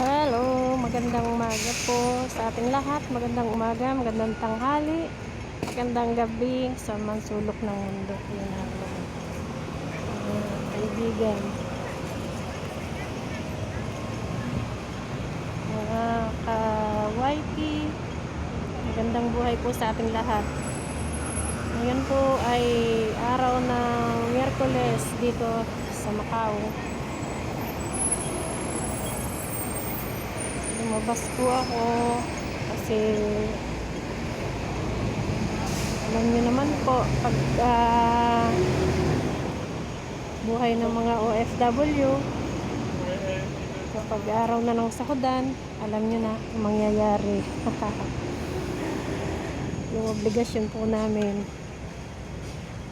Hello, magandang umaga po sa ating lahat. Magandang umaga, magandang tanghali, magandang gabi sa mansulok ng mundo. Yan ang kaibigan. Mga ka-YP, magandang buhay po sa ating lahat. Ngayon po ay araw ng Miyerkules dito sa Macau. Lumabas po ako kasi alam niyo naman po pag buhay ng mga OFW kapag araw na ng sakudan, alam niyo na ang mangyayari. Yung obligasyon po namin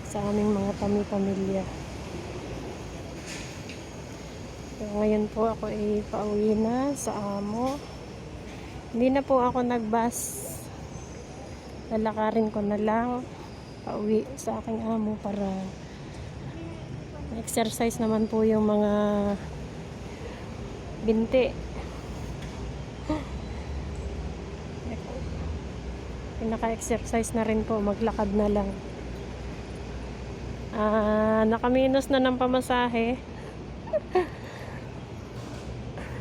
sa aming mga pamilya. So, ngayon po ako ay pauwi na sa amo. Hindi na po ako nagbus. Lalakarin ko na lang pauwi sa aking amo para exercise naman po yung mga binti. Pinaka-exercise na rin po, maglakad na lang. Nakaminos na ng pamasahe.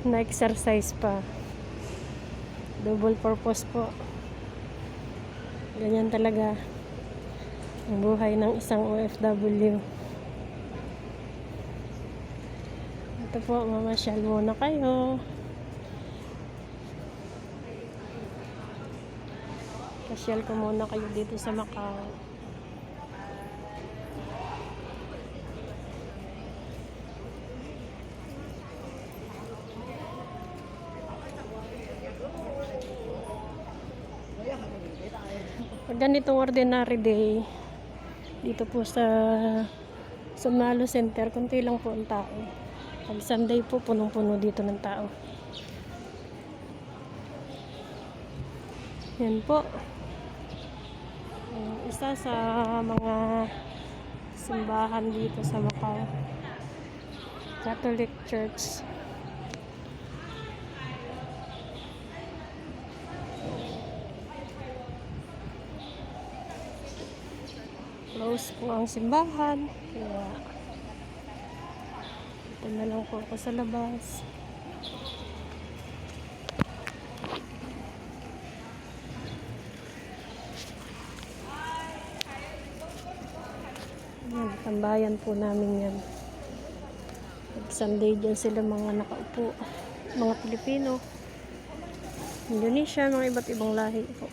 Na-exercise pa. Double purpose po. Ganyan talaga ang buhay ng isang OFW. Ito po, mamasyal muna kayo. Pasyal ko muna kayo dito sa Macau. Pag ganitong ordinary day dito po sa Malo Center, kunti lang po ang tao. Pag Sunday po, punong-puno dito ng tao. Yan po, isa sa mga simbahan dito sa Macau, Catholic Church. Close po ang simbahan, kaya ito na lang po ako sa labas. Yan, tambayan po namin yan. Pag Sunday dyan sila mga nakaupo, mga Pilipino, Indonesia, mga iba't ibang lahi po.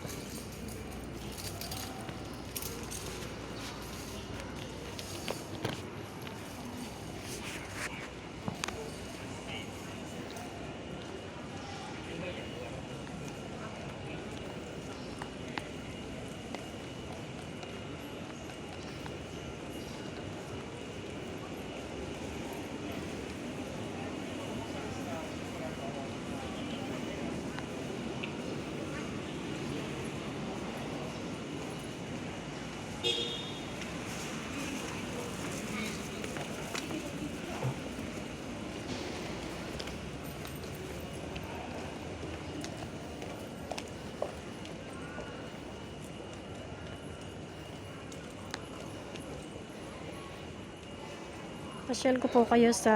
Pasyal ko po kayo sa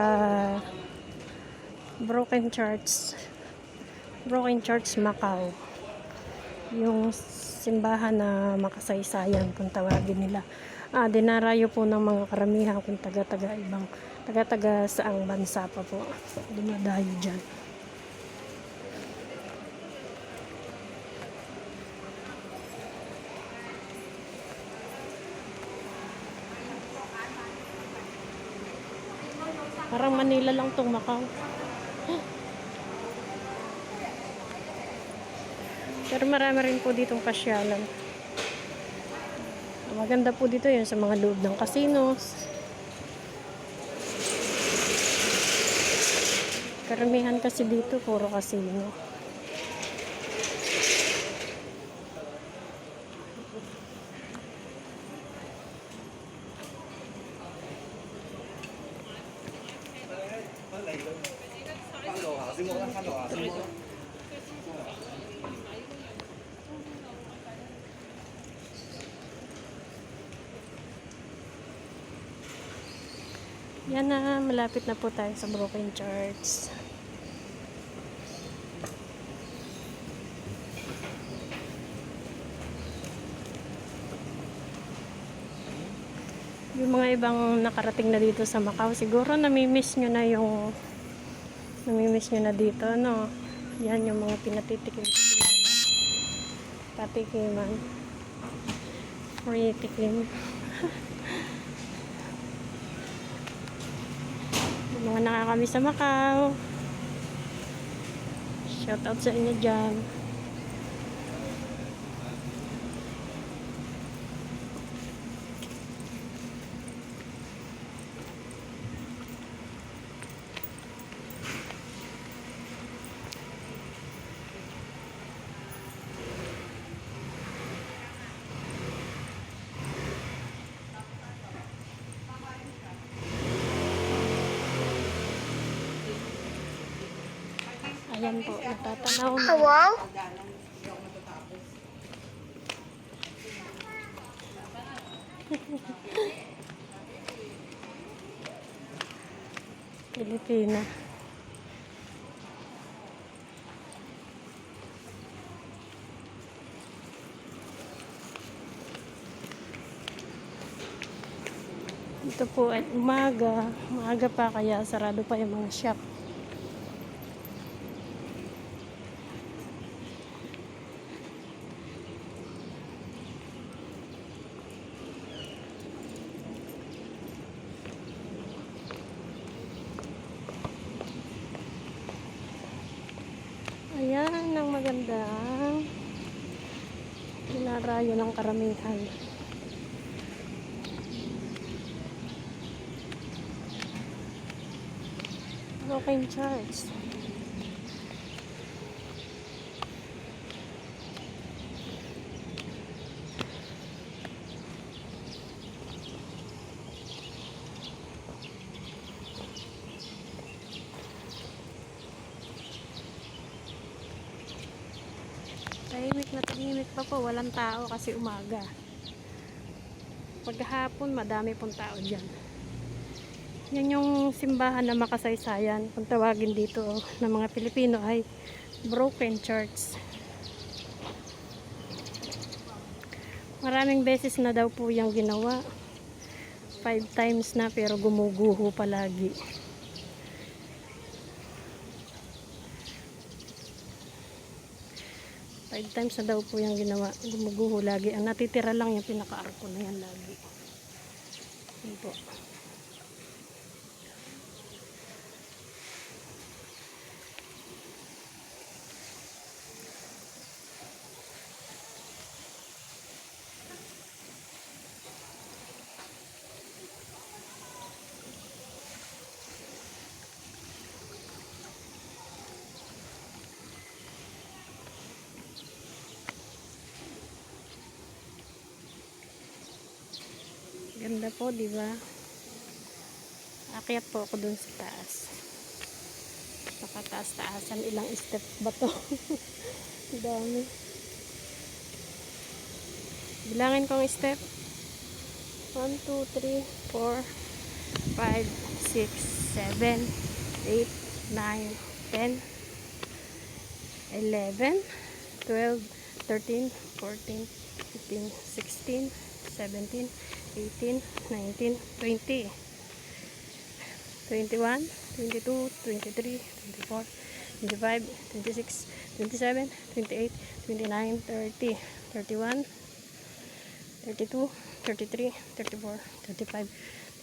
Broken Church Macau, yung simbahan na makasaysayan kung tawagin nila. Dinarayo po ng mga karamihan kung taga saang bansa pa po dumadayo dyan. Parang Manila lang tong Macau. Pero marami rin po ditong pasyalan. Maganda po dito yun sa mga loob ng casinos. Karamihan kasi dito puro casino. Yan na, malapit na po tayo sa Broken Church. Yung mga ibang nakarating na dito sa Macau, siguro namimiss nyo na dito, no? Yan yung mga pinatitikim nila. Patikiman. Free tikim. Yung mga nakakamiss sa Macau. Shout out sa inyo dyan. Ayan po, natatanaw na. Hello? Pilipina. Ito po ay umaga. Maaga pa kaya sarado pa yung mga shop. Ayan ang magandang dinarayo ng karamihan. Broken Church. Tahimik pa po, walang tao kasi umaga. Paghapon, madami pong tao dyan. Yan yung simbahan na makasaysayan. Kung tawagin dito ng mga Pilipino ay Broken Church. Maraming beses na daw po yung ginawa. 5 times na pero gumuguho palagi. Five times na daw po yung ginawa. Gumuguho lagi. Ang natitira lang yung pinaka-arko na yan lagi. Yan po. Ganda po, di ba? Akyat po ako dun sa taas. Nakataas-taasan, ilang step ba to? Dami. Bilangin kong step. 1, 2, 3, 4, 5, 6, 7, 8, 9, 10, 11, 12, 13, 14, 15, 16, 17, 18, 19, 20, 21, 22, 23, 24, 25, 26, 27, 28, 29, 30, 31, 32, 33, 34, 35,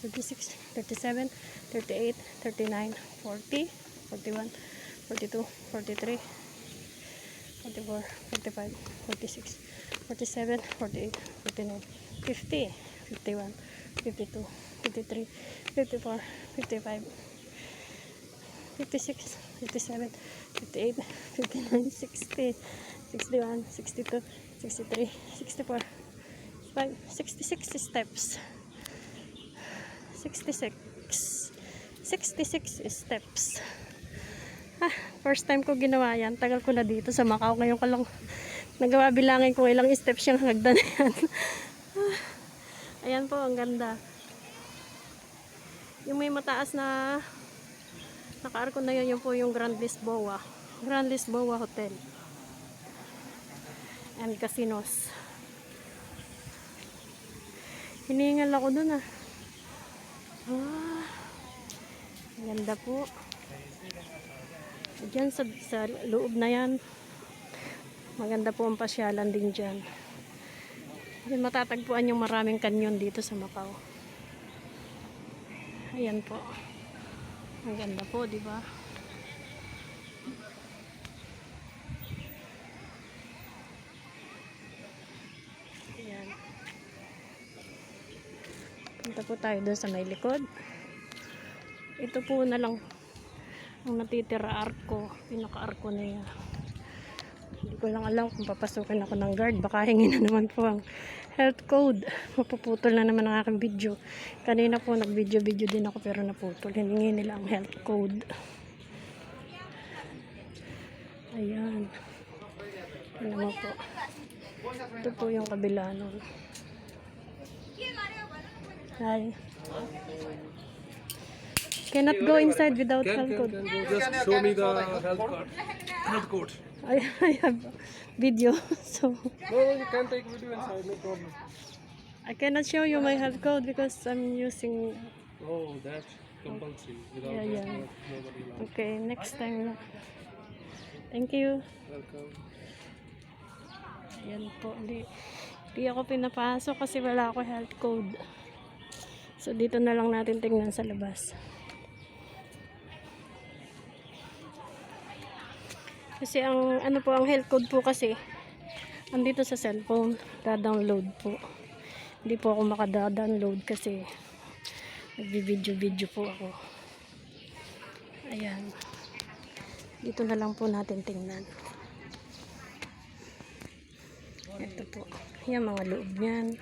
36, 37, 38, 39, 40, 41, 42, 43, 44, 45, 46, 47, 48, 49, 50, 51, 52, 53, 54, 55, 56, 57, 58, 59, 60, 61, 62, 63, 64, 66 steps. 66 steps. First time ko ginawa yan. Tagal ko na dito sa Macau. Ngayon ko lang nagawa, bilangin ko ilang steps yung hagdan na yan. Ayan po, ang ganda. Yung may mataas na naka-arko na yun, yun po yung Grand Lisboa. Grand Lisboa Hotel and casinos. Hiningal ako dun ah. Ganda po. Diyan sa loob na yan. Maganda po ang pasyalan din dyan. Diyan matatagpuan yung maraming kanyon dito sa Macau. Ayan po. Ang ganda po, di ba? Ayan. Punta po tayo doon sa may likod. Ito po na lang ang natitira arko. Pinaka-arko na yan. Hindi ko lang alam kung papasukin ako ng guard. Baka hingin na naman po ang health code. Mapuputol na naman ang aking video. Kanina po nag-video-video din ako pero naputol. Hiningi nila ang health code. Ayan. Ano mo po. Ito po yung kabila nun. Hi. Cannot go inside without health code. Just show me the health card. Health code. I have video, so No, you can take video inside, no problem. I cannot show you my health code because I'm using. Oh, that's compulsory. Without Yeah, that, yeah. nobody will. Okay, next time. Thank you. Welcome. Ayan po. Di ako pinapasok kasi wala ako health code. So dito na lang natin tingnan sa labas. Kasi ang ano po, ang health code po kasi andito sa cellphone, da-download po. Hindi po ako makada-download kasi nagbi-video po ako. Ayan. Dito na lang po natin tingnan. Ito po. Yan mga loob niyan.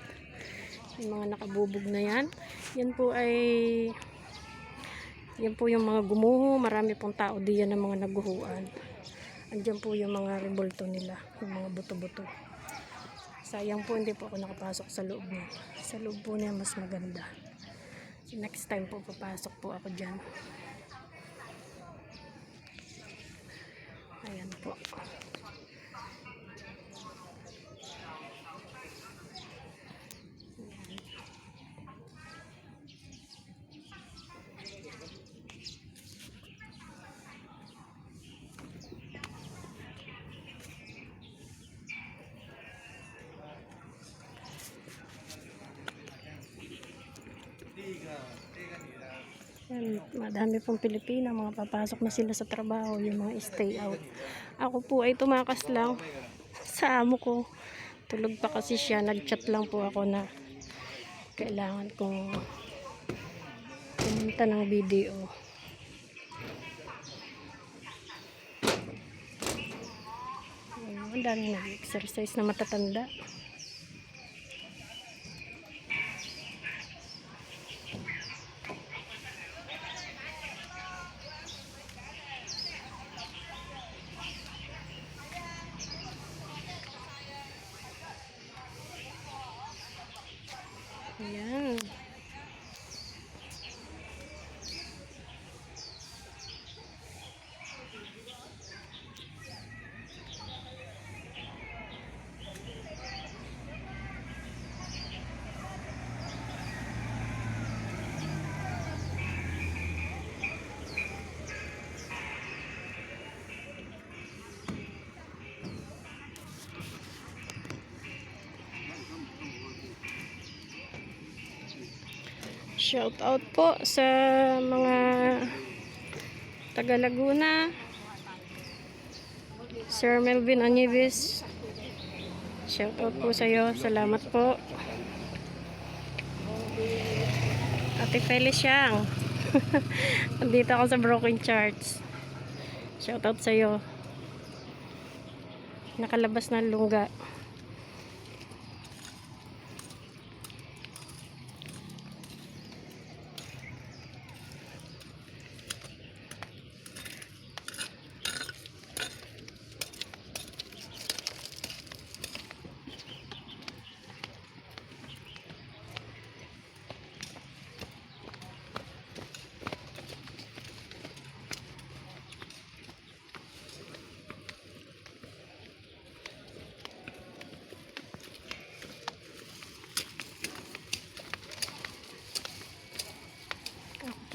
Yung mga nakabubog na yan. Yan po yung mga gumuho. Marami pong tao diyan ng mga naguhuan. Andiyan po yung mga rebolto nila, yung mga buto-buto. Sayang po hindi po ako nakapasok sa loob niya. Sa loob po niya mas maganda. So next time po papasok po ako dyan. Ayan po. Yan, madami pong Pilipina, mga papasok na sila sa trabaho, yung mga stay out. Ako po ay tumakas lang sa amo ko. Tulog pa kasi siya, nag-chat lang po ako na kailangan kong pumunta ng video. Ang dami nag-exercise na matatanda. Ayan. Shout out po sa mga taga Laguna. Sir Melvin Anivis. Shout out po sa iyo. Salamat po. Ate Feliciang. Andito ako sa Broken Charts. Shout out sa iyo. Nakalabas na lungga.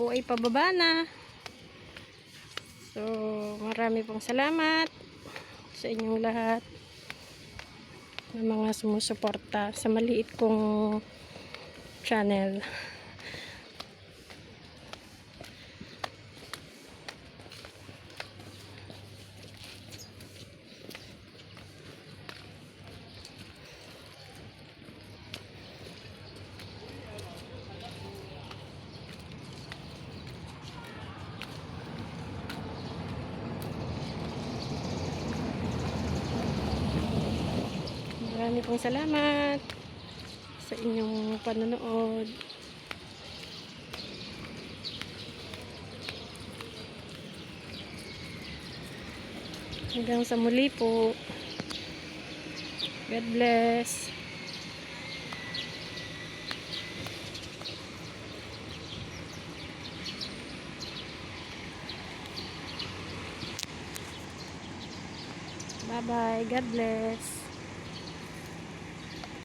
po ay pababa na. So, marami pong salamat sa inyong lahat ng mga sumusuporta sa maliit kong channel. Marami pong salamat sa inyong panonood. Hanggang sa muli po. God bless. Bye-bye. God bless.